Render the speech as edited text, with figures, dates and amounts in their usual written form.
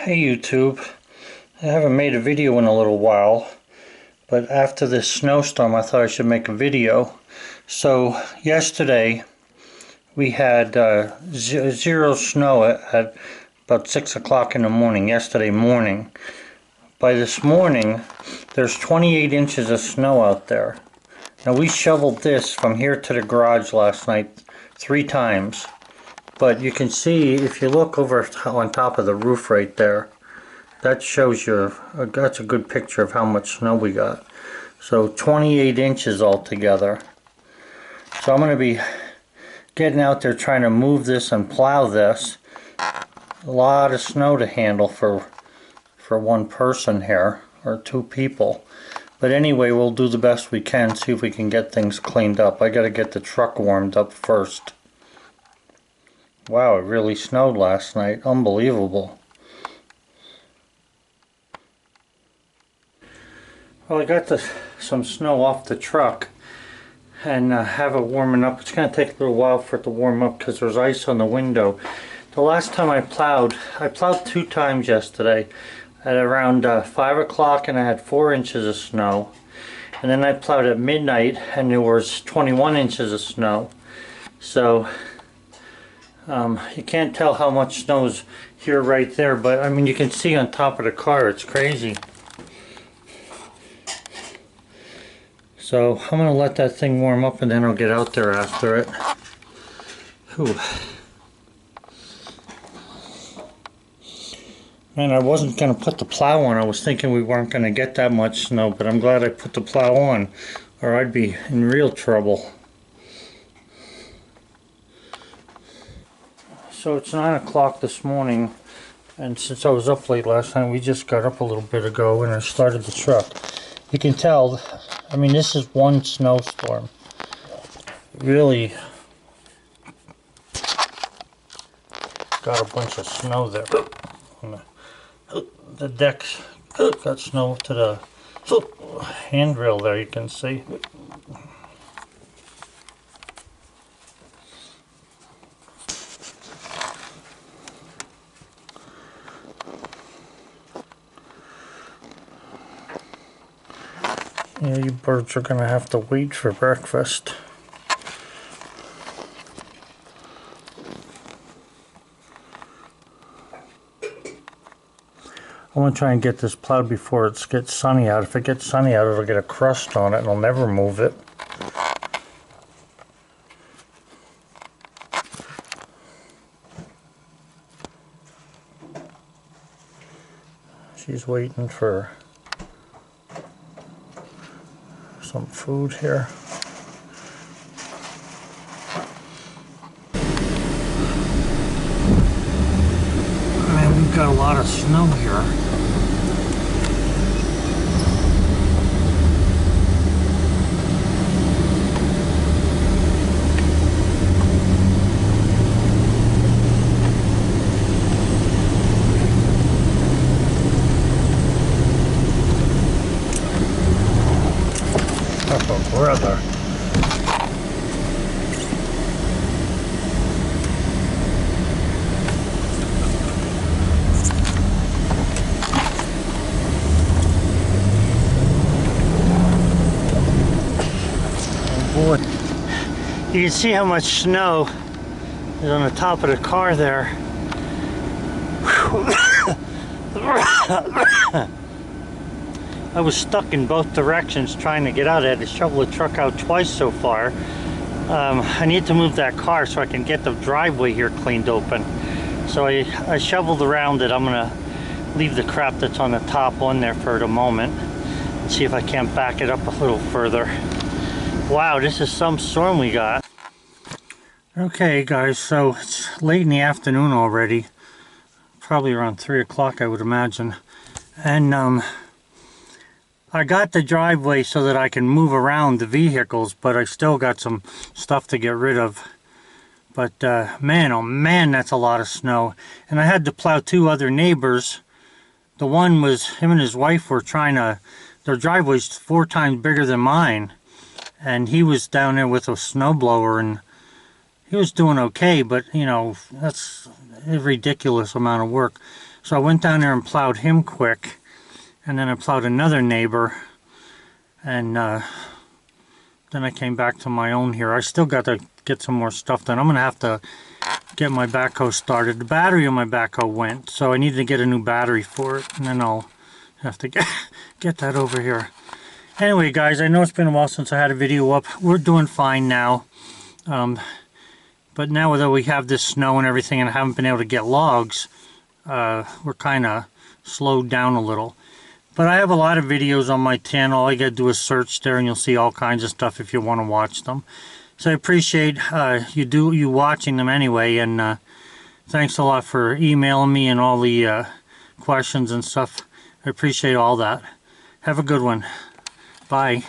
Hey YouTube, I haven't made a video in a little while, but after this snowstorm I thought I should make a video. So yesterday we had zero snow at about 6 o'clock in the morning, yesterday morning. By this morning there's 28 inches of snow out there. Now we shoveled this from here to the garage last night 3 times. But you can see, if you look over on top of the roof right there, that shows you, that's a good picture of how much snow we got. So 28 inches altogether. So I'm going to be getting out there trying to move this and plow this. A lot of snow to handle for one person here, or 2 people. But anyway, we'll do the best we can, see if we can get things cleaned up. I got to get the truck warmed up first. Wow, it really snowed last night. Unbelievable. Well, I got some snow off the truck and have it warming up. It's going to take a little while for it to warm up because there's ice on the window. The last time I plowed 2 times yesterday at around 5 o'clock, and I had 4 inches of snow. And then I plowed at midnight and there was 21 inches of snow. So you can't tell how much snow is here right there, but I mean you can see on top of the car, it's crazy. So I'm going to let that thing warm up and then I'll get out there after it. Whew. Man, I wasn't going to put the plow on. I was thinking we weren't going to get that much snow, but I'm glad I put the plow on or I'd be in real trouble. So it's 9 o'clock this morning, and since I was up late last night, we just got up a little bit ago and I started the truck. You can tell, I mean, this is one snowstorm. Really got a bunch of snow there. The deck's got snow to the handrail there, you can see. Yeah, you birds are going to have to wait for breakfast. I want to try and get this plowed before it gets sunny out. If it gets sunny out, it'll get a crust on it and I'll never move it. She's waiting for some food here. Man, we've got a lot of snow here. Oh, brother. Oh boy. You can see how much snow is on the top of the car there. I was stuck in both directions trying to get out. I had to shovel the truck out twice so far. I need to move that car so I can get the driveway here cleaned open. So I shoveled around it. I'm going to leave the crap that's on the top on there for the moment and see if I can't back it up a little further. Wow, this is some storm we got. Okay guys, so it's late in the afternoon already. Probably around 3 o'clock I would imagine. And I got the driveway so that I can move around the vehicles, but I still got some stuff to get rid of. But man, oh man, that's a lot of snow. And I had to plow 2 other neighbors. The one was, him and his wife were trying to, their driveway's 4 times bigger than mine. And he was down there with a snowblower and he was doing okay, but you know, that's a ridiculous amount of work. So I went down there and plowed him quick, and then I plowed another neighbor, and then I came back to my own here. I still got to get some more stuff done. I'm going to have to get my backhoe started. The battery on my backhoe went, so I need to get a new battery for it, and then I'll have to get that over here. Anyway, guys, I know it's been a while since I had a video up. We're doing fine now. But now that we have this snow and everything and I haven't been able to get logs, we're kind of slowed down a little. But I have a lot of videos on my channel. All you got to do is search there and you'll see all kinds of stuff if you want to watch them. So I appreciate you watching them anyway, and thanks a lot for emailing me and all the questions and stuff. I appreciate all that. Have a good one. Bye.